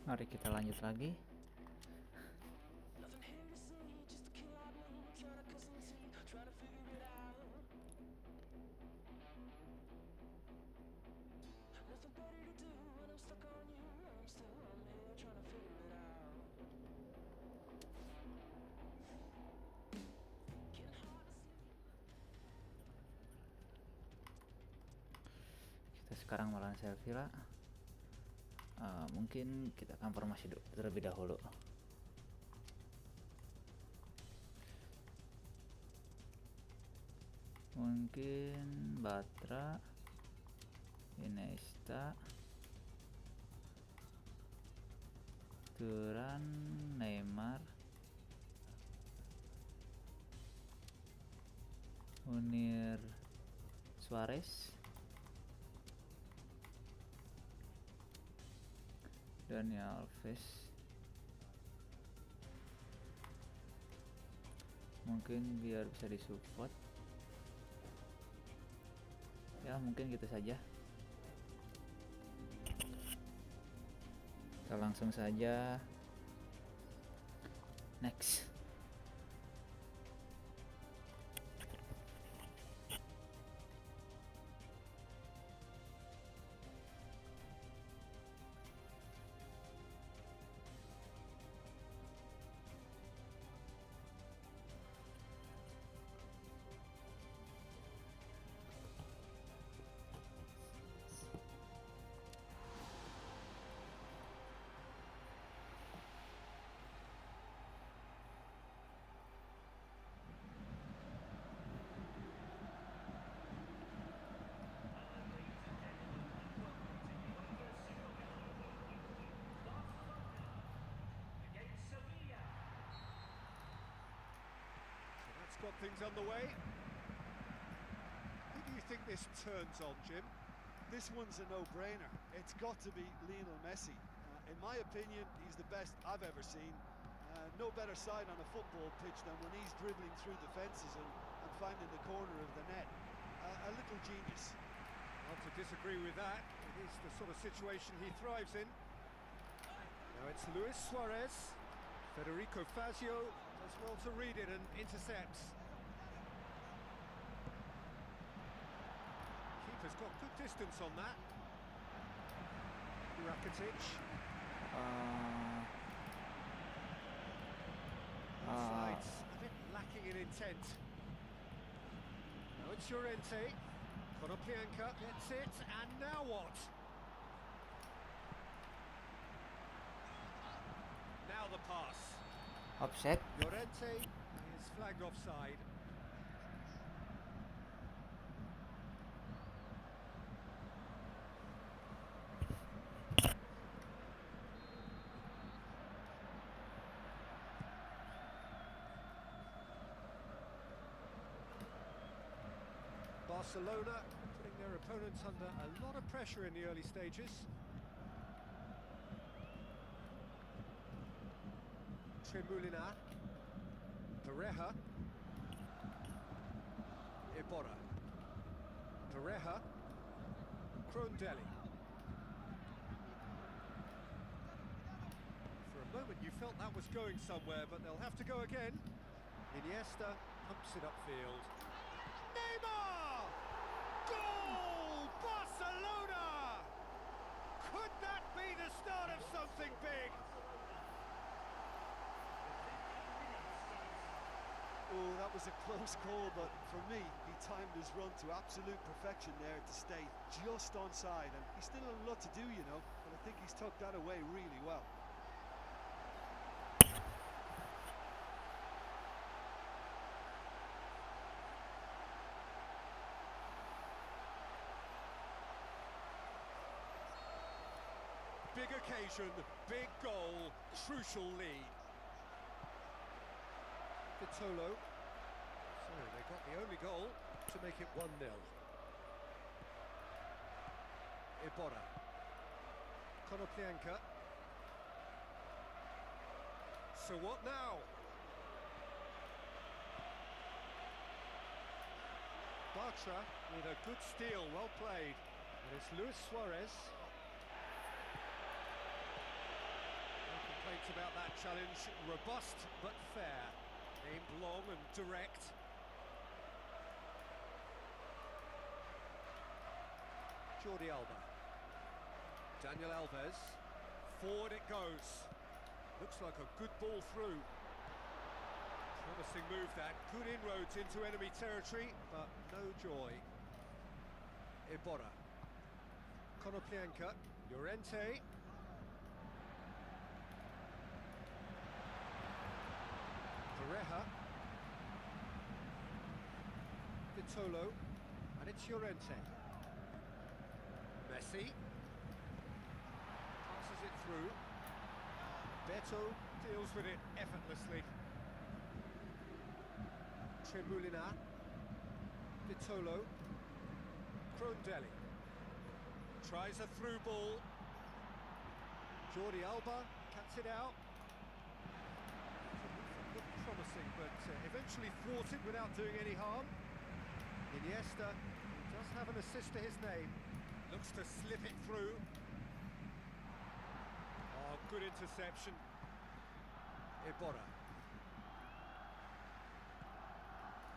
Mari kita lanjut lagi. Kita sekarang melawan Sevilla. Mungkin kita akan formasi terlebih dahulu. Mungkin Batra, Iniesta, Turan, Neymar, Munir, Suarez, Daniel Alves. Mungkin biar bisa disupport. Ya mungkin gitu saja. Kita langsung saja next. Got things underway. Who do you think this turns on, Jim? This one's a no-brainer. It's got to be Lionel Messi. In my opinion, he's the best I've ever seen. No better side on a football pitch than when he's dribbling through defences and finding the corner of the net. A little genius. Hard to disagree with that. It is the sort of situation he thrives in. Now it's Luis Suarez. Federico Fazio does well to read it and intercepts. Keeper's got good distance on that. Rakitic. Sides a bit lacking in intent. Now it's Llorente. Konoplyanka gets it, and now what? Now the pass. Offset. Llorente is flagged offside. Barcelona putting their opponents under a lot of pressure in the early stages. Tremulina, Pareja, Iborra, Pareja, Crondelli. For a moment you felt that was going somewhere, but they'll have to go again. Iniesta pumps it upfield. Neymar! Goal! Barcelona! Could that be the start of something big? Oh, that was a close call, but for me, he timed his run to absolute perfection there to stay just onside, and he's still a lot to do, you know, but I think he's tucked that away really well. Big occasion, big goal, crucial lead. Vitolo. So they got the only goal to make it 1-0. Iborra. Konoplyanka. So what now? Bartra with a good steal, well played. And it's Luis Suarez. about that challenge. Robust but fair. Aimed long and direct. Jordi Alba. Daniel Alves. Forward it goes. Looks like a good ball through. Promising move that. Good inroads into enemy territory, but no joy. Iborra. Konoplyanka. Llorente. Pareja. Vitolo. And it's Llorente. Messi. Passes it through. Beto deals with it effortlessly. Tremulina. Vitolo. Crondelli. Tries a through ball. Jordi Alba cuts it out. Looked promising, but eventually thwarted without doing any harm. Iniesta, who does have an assist to his name, looks to slip it through. Oh, good interception. Iborra.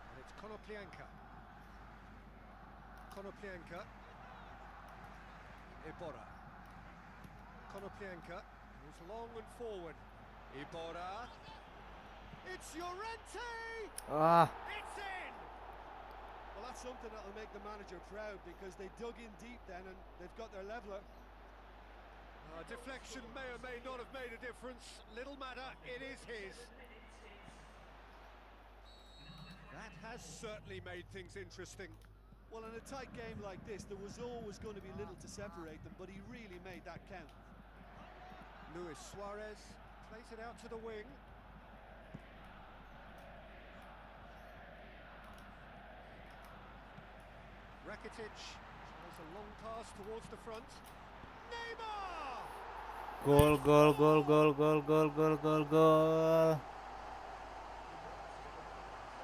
And it's Konoplyanka. Konoplyanka. Iborra. Konoplyanka moves long and forward. Iborra. It's Llorente! Ah, It's in! Well, that's something that'll make the manager proud because they dug in deep then and they've got their leveller. Deflection may or may not have made a difference. Little matter, it is his. That has certainly made things interesting. Well, in a tight game like this, there was always going to be little to separate them, but he really made that count. Luis Suarez plays it out to the wing. Rakitic tries a long pass towards the front. Neymar! gol, gol, gol, gol, gol, gol, gol, gol, gol.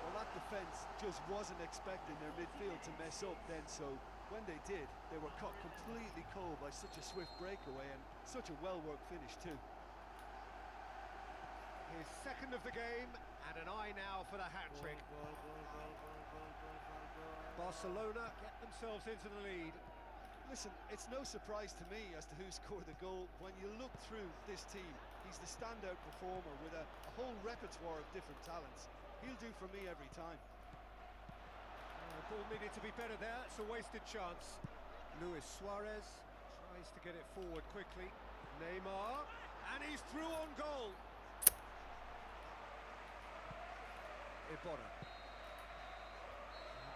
Well, that defence just wasn't expecting their midfield to mess up then, so when they did, they were caught completely cold by such a swift breakaway and such a well-worked finish too. His second of the game, and an eye now for the hat-trick. Barcelona get themselves into the lead. Listen, it's no surprise to me as to who scored the goal. When you look through this team, he's the standout performer with a whole repertoire of different talents. He'll do for me every time. Ball needed to be better there, it's a wasted chance. Luis Suarez tries to get it forward quickly. Neymar, and he's through on goal. Iborra.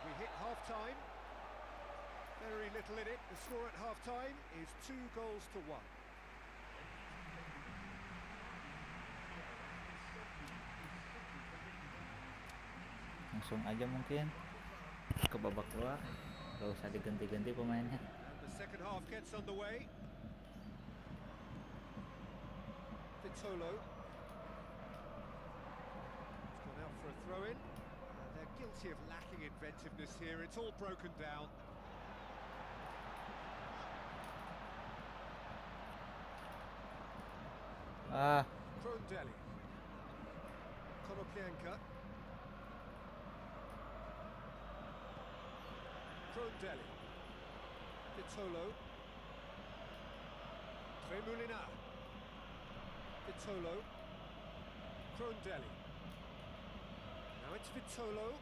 We hit half-time. Very little in it. The score at half-time is 2-1. Langsung aja mungkin ke babak kedua, gak usah diganti-ganti pemainnya. And the second half gets underway. Vitolo. It's gone out for a throw-in. They're guilty of lacking inventiveness here. It's all broken down. Ah, Crondelli. Konoplyanka. Crondelli. Vitolo. Tremulina. Vitolo. Crondelli. Now it's Vitolo.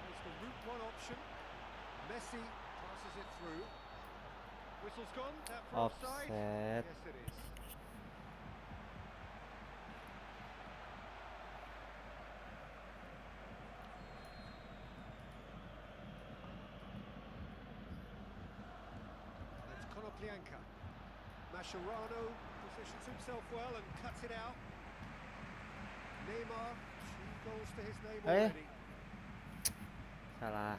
Tries the route one option. Messi passes it through. Whistle's gone. That for offside? offset. Yes, it is. That's Konoplyanka. Mascherano positions himself well and cuts it out. Neymar, 2 goals to his name already. Salah.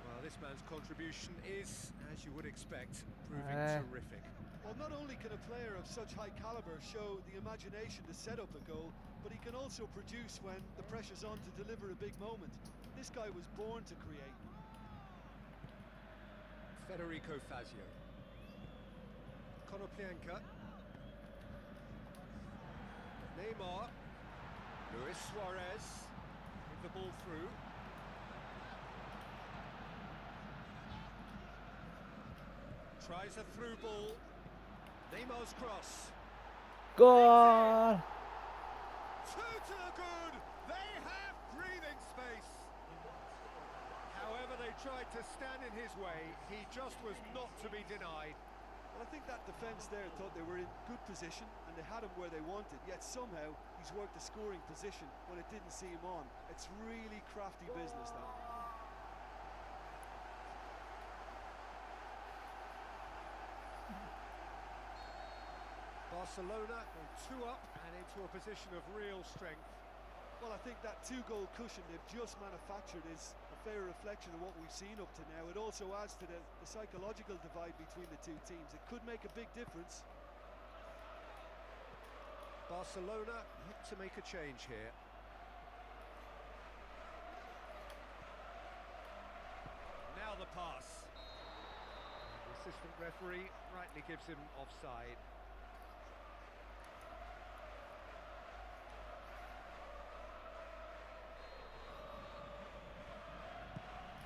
Well, this man's contribution is, as you would expect, proving terrific. Well, not only can a player of such high caliber show the imagination to set up a goal, but he can also produce when the pressure's on to deliver a big moment. This guy was born to create. Federico Fazio. Konoplyanka. Neymar. Luis Suarez. With the ball through. Tries a through ball. Neymar's cross. Gol. Two to the good. They have breathing space. However, they tried to stand in his way. He just was not to be denied. Well, I think that defence there thought they were in good position and they had him where they wanted, yet somehow he's worked a scoring position when it didn't see him on. It's really crafty business, that. Barcelona go 2 up and into a position of real strength. Well, I think that 2-goal cushion they've just manufactured is a fair reflection of what we've seen up to now. It also adds to the psychological divide between the two teams. It could make a big difference. Barcelona look to make a change here. Now the pass. The assistant referee rightly gives him offside.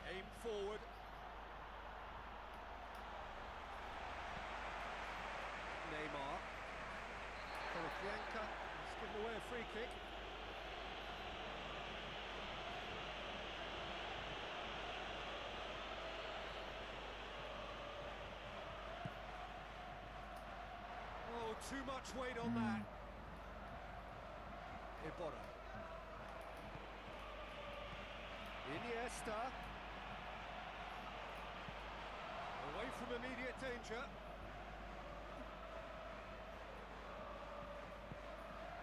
Aim forward. Neymar. Konoplyanka has given away a free kick. Oh, too much weight on that. Iborra. Iniesta. Away from immediate danger.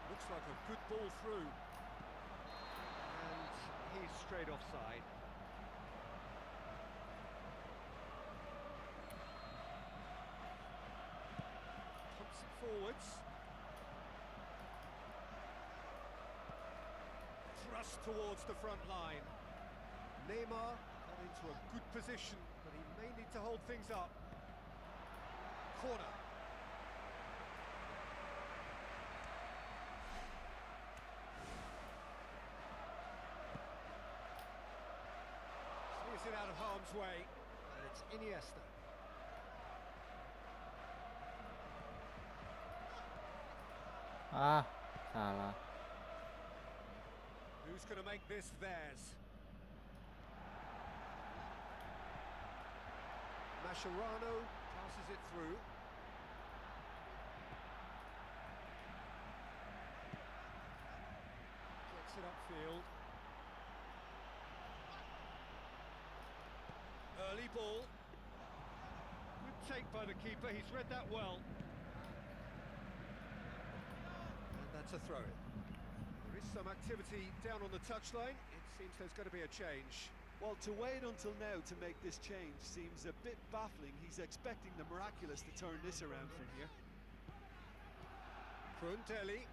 Looks like a good ball through. And he's straight offside. Pumps it forwards. Thrust towards the front line. Neymar got into a good position, but he may need to hold things up. Corner. Clears it out of harm's way, and it's Iniesta. Ah, salah. Who's going to make this theirs? Mascherano passes it through. Gets it upfield. Early ball. Good take by the keeper, he's read that well. And that's a throw-in. There is some activity down on the touchline. It seems there's going to be a change. Well, to wait until now to make this change seems a bit baffling. He's expecting the miraculous to turn this around from here. Prontelli.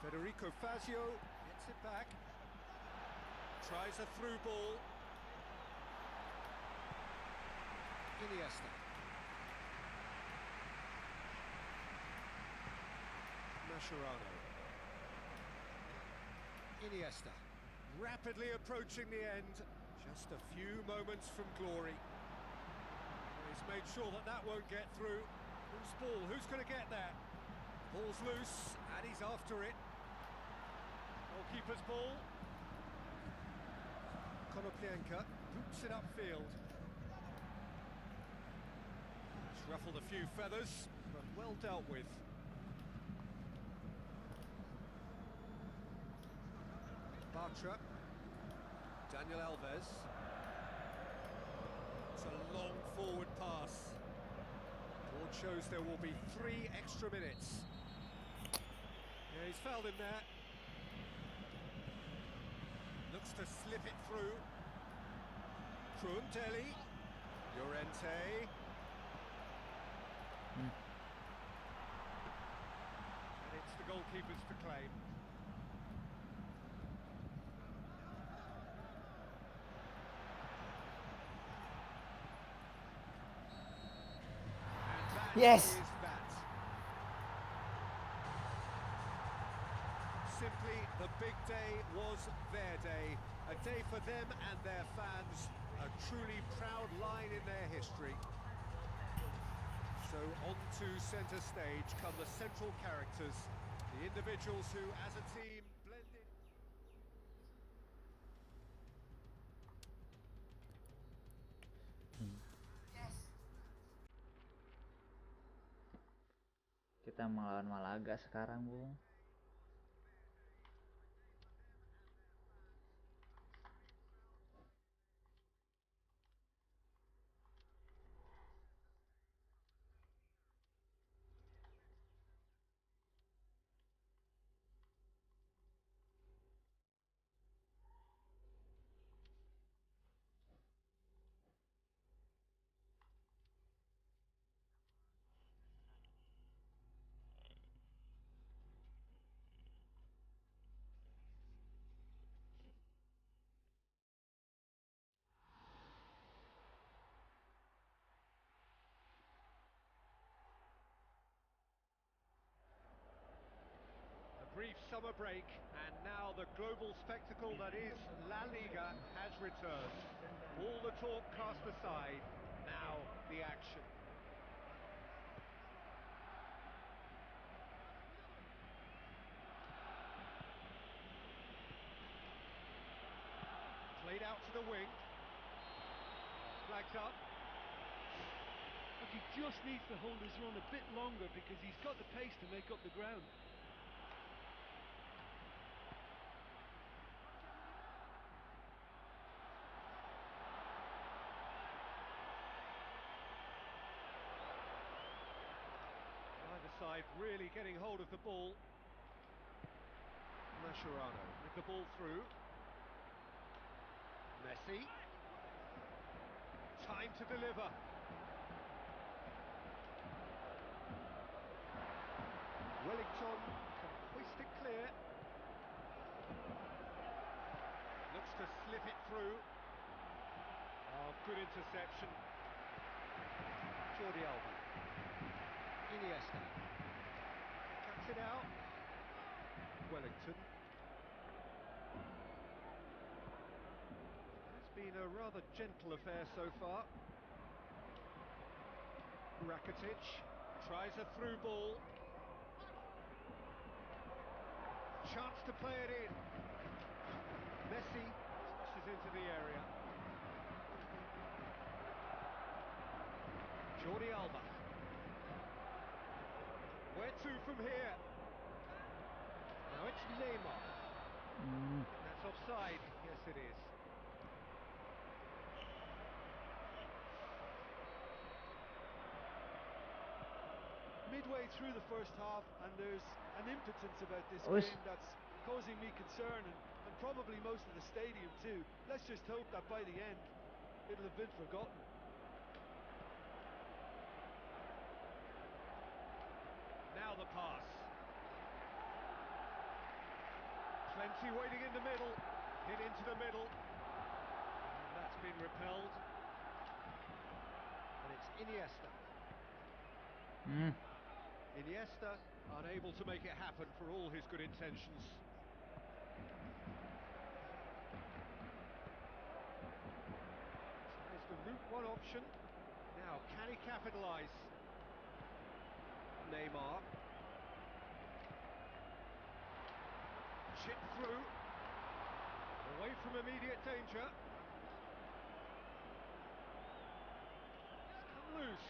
Federico Fazio gets it back. Tries a through ball. Iniesta. Mascherano. Iniesta. Rapidly approaching the end. Just a few moments from glory. He's made sure that that won't get through. Whose ball? Who's going to get that? Ball's loose, and he's after it. Goalkeeper's ball. Konoplyanka boots it upfield. It's ruffled a few feathers, but well dealt with. Bartra. Daniel Alves. It's a long forward pass. Board shows there will be 3 extra minutes. Yeah, he's fouled him there. Looks to slip it through. Prontelli. Llorente. goalkeepers to claim. And that Yes. is that. Simply, the big day was their day. A day for them and their fans. A truly proud line in their history. So on to centre stage come the central characters, the individuals who, as a team, blended. Kita melawan Malaga sekarang, Bung. A brief summer break, and now the global spectacle that is La Liga has returned. All the talk cast aside, now the action. Played out to the wing. Flags up. Look, he just needs to hold his run a bit longer because he's got the pace to make up the ground. Either side really getting hold of the ball. Mascherano with the ball through. Messi. Time to deliver. Wellington can hoist it clear. Looks to slip it through. Oh, good interception. Jordi Alba. Iniesta. Cuts it out. Wellington. It's been a rather gentle affair so far. Rakitic tries a through ball. Chance to play it in. Messi crosses into the area. Jordi Alba. Where to from here? Now it's Neymar. That's offside. Yes, it is. Midway through the first half, and there's an impotence about this Oish. game that's causing me concern, and probably most of the stadium too. Let's just hope that by the end it'll have been forgotten. Now the pass. Plenty waiting in the middle. Hit into the middle. And that's been repelled. And it's Iniesta. Iniesta unable to make it happen for all his good intentions. There's the route one option. Now, can he capitalise? Neymar. Chip through. Away from immediate danger. It's come loose.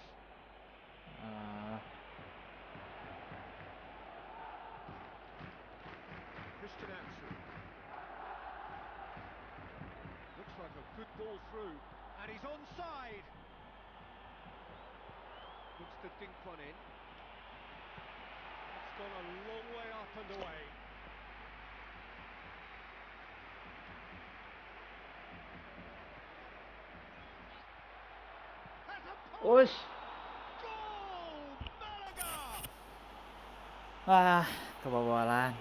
Christian Atsu. Looks like a good ball through. And he's onside. Looks to dink one in. It's gone a long way up and away. Has a pole. Oish. Goal! Malaga! Ah, Kebobolan.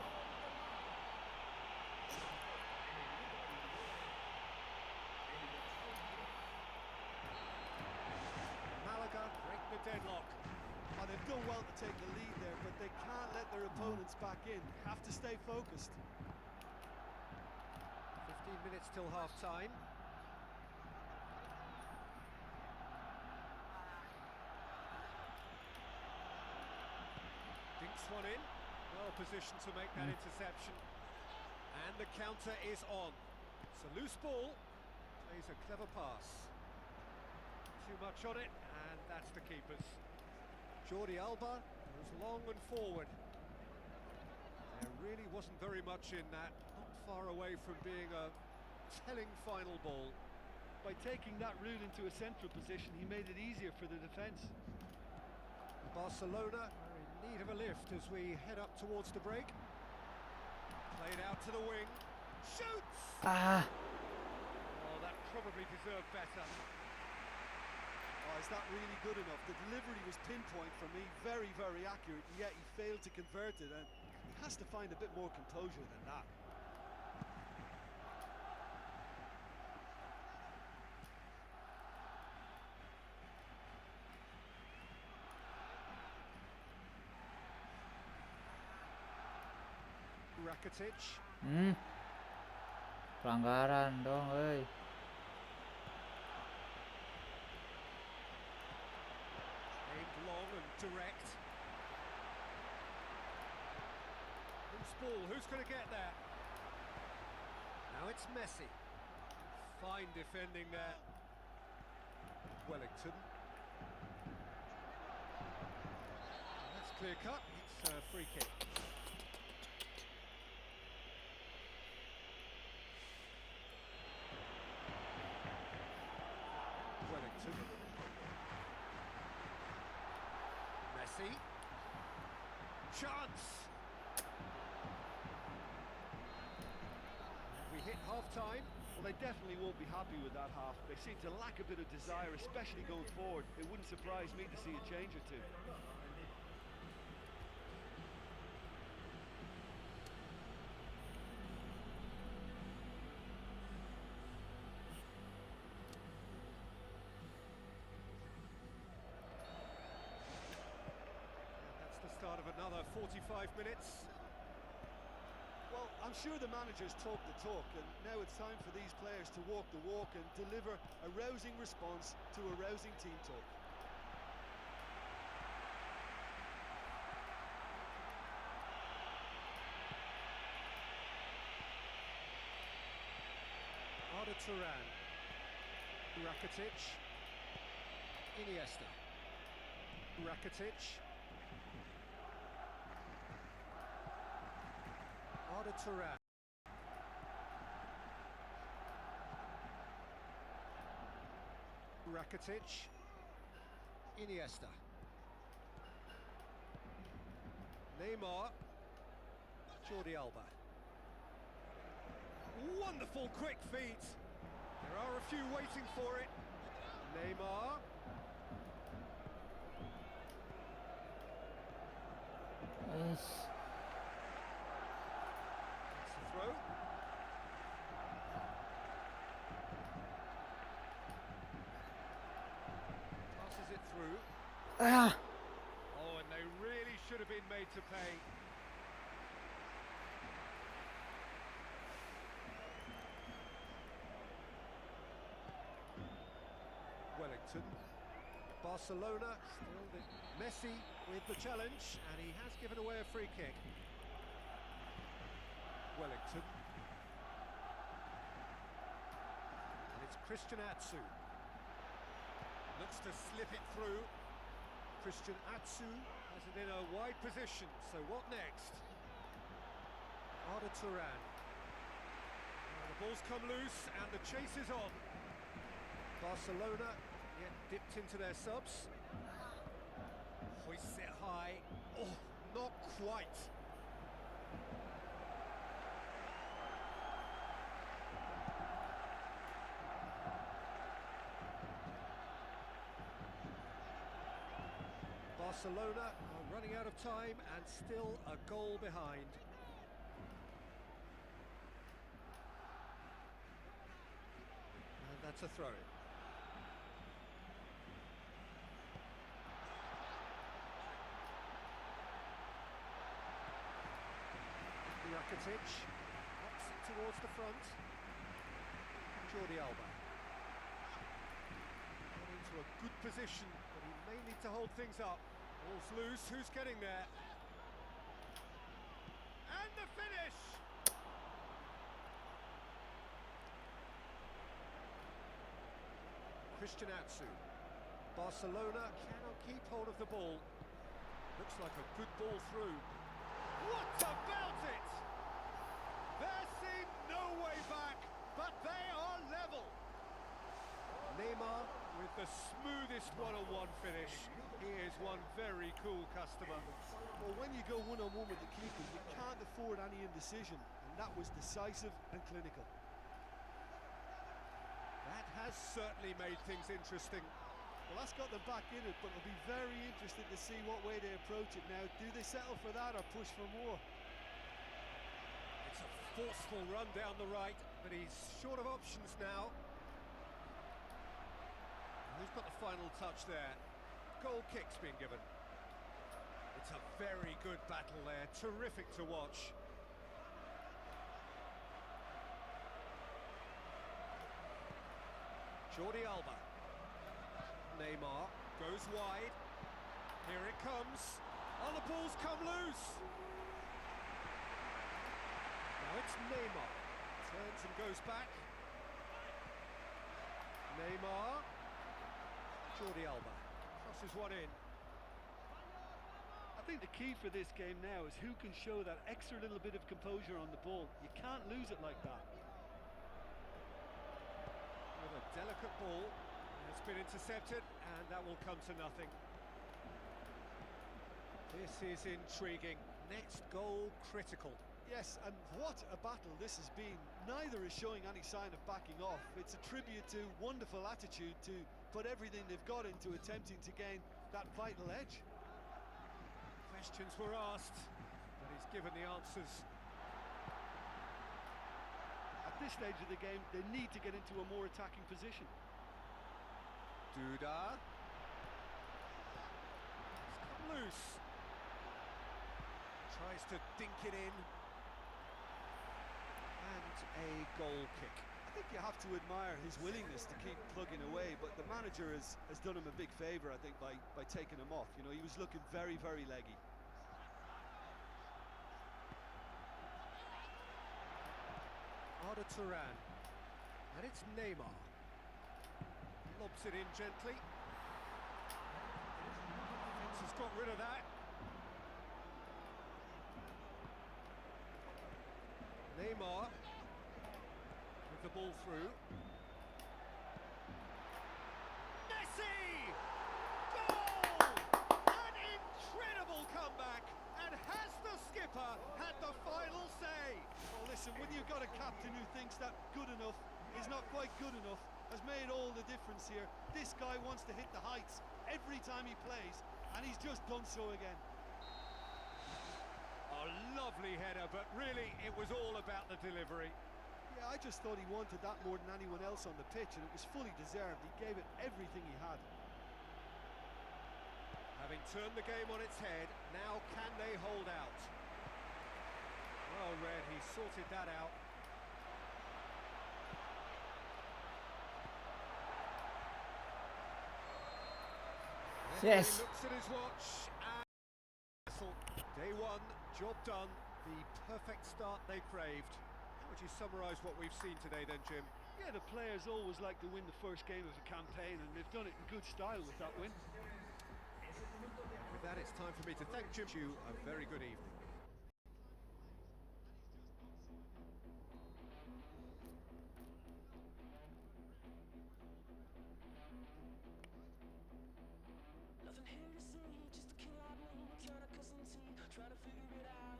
Malaga break the deadlock. Oh, they've done well to take the lead there, but they can't let their opponents back in. Have to stay focused. 15 minutes till half-time. Dinks one in. Well positioned to make that interception. And the counter is on. It's a loose ball. Plays a clever pass. Too much on it, and that's the keeper's. Alba goes long and forward. There really wasn't very much in that. Not far away from being a telling final ball. By taking that route into a central position, he made it easier for the defence. Barcelona are in need of a lift as we head up towards the break. Played out to the wing. Shoots! Ah, Oh, that probably deserved better. Oh, is that really good enough? The delivery was pinpoint for me, very, very accurate, and yet he failed to convert it, and he has to find a bit more composure than that. Rakitic. pelanggaran dong, euy. Aimed long and direct. Loose ball, who's going to get there? Now it's Messi. Fine defending there. Wellington. That's clear cut, it's a free kick. Wellington. Messi. Chance! We hit half-time. Well, they definitely won't be happy with that half. They seem to lack a bit of desire, especially going forward. It wouldn't surprise me to see a change or two. That's the start of another 45 minutes. Well, I'm sure the managers talk the talk, and now it's time for these players to walk the walk and deliver a rousing response to a rousing team talk. Arda Turan. Rakitic. Iniesta. Rakitic. Arda Turan. Rakitic. Iniesta. Neymar. Jordi Alba. Wonderful quick feet. There are a few waiting for it. Neymar. Yes. That's the throw. Passes it through. Ah, Oh, and they really should have been made to pay. Wellington. Barcelona still the Messi with the challenge, and he has given away a free kick. Wellington. And it's Christian Atsu. Looks to slip it through. Christian Atsu has it in a wide position, so what next? Arda Turan. The ball's come loose and the chase is on. Barcelona yet dipped into their subs. Hoists it high. Oh, not quite. Barcelona are running out of time and still a goal behind. And that's a throw-in. Rakitic pops it towards the front. Jordi Alba. Got into a good position, but he may need to hold things up. Ball's loose, who's getting there? And the finish! Christian Atsu. Barcelona cannot keep hold of the ball. Looks like a good ball through. What about it? There seemed no way back, but they are level. Neymar with the smoothest one-on-one finish. He is one very cool customer. Well, when you go one-on-one with the keeper, you can't afford any indecision, and that was decisive and clinical. That has certainly made things interesting. Well, that's got them back in it, but it'll be very interesting to see what way they approach it now. Do they settle for that or push for more? It's a forceful run down the right, but he's short of options now. Who's got the final touch there? Goal kick's been given. It's a very good battle there, terrific to watch. Jordi Alba. Neymar goes wide. Here it comes. Oh, the ball's come loose. Now it's Neymar. Turns and goes back. Neymar. Jordi Alba. Crosses one in. I think the key for this game now is who can show that extra little bit of composure on the ball. You can't lose it like that. With a delicate ball. It's been intercepted, and that will come to nothing. This is intriguing. Next goal critical. Yes, and what a battle this has been. Neither is showing any sign of backing off. It's a tribute to wonderful attitude to put everything they've got into attempting to gain that vital edge. Questions were asked, but he's given the answers. At this stage of the game, they need to get into a more attacking position. Duda. It's come loose. Tries to dink it in. And a goal kick. I think you have to admire his willingness to keep plugging away, but the manager has done him a big favour, I think, by taking him off. You know, he was looking very, very leggy. Arda Turan. And it's Neymar. Lobs it in gently. Defence has got rid of that. Neymar with the ball through. Messi! Goal! An incredible comeback, and has the skipper had the final say? Well, listen, when you've got a captain who thinks that good enough is not quite good enough, has made all the difference here. This guy wants to hit the heights every time he plays, and he's just done so again. A lovely header, but really it was all about the delivery. Yeah, I just thought he wanted that more than anyone else on the pitch, and it was fully deserved. He gave it everything he had. Having turned the game on its head, now can they hold out? Well read, he sorted that out. Yes. He looks at his watch and whistle. Day one, job done. The perfect start they craved. How would you summarise what we've seen today then, Jim? Yeah, the players always like to win the first game of a campaign, and they've done it in good style with that win. With that, it's time for me to thank Jim. You a very good evening. Nothing here to see, just a kid like me trying to cut some teeth, trying to figure it out.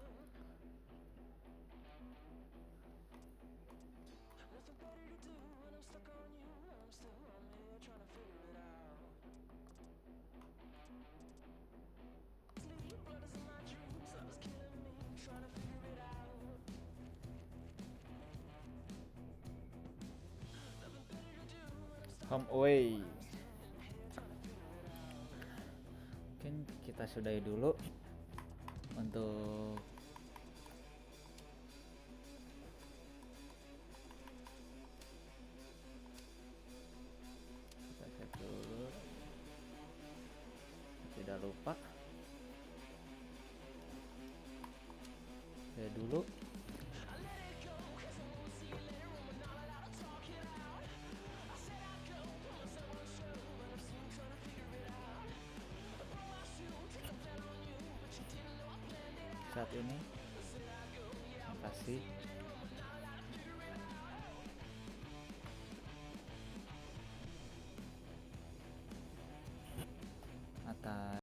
Nothing better to do when I'm stuck on you. I'm still on here trying to figure it out. Sleep. home away. Mungkin kita sudahi dulu untuk kita set dulu, tidak lupa saya dulu. Saat ini terima kasih atas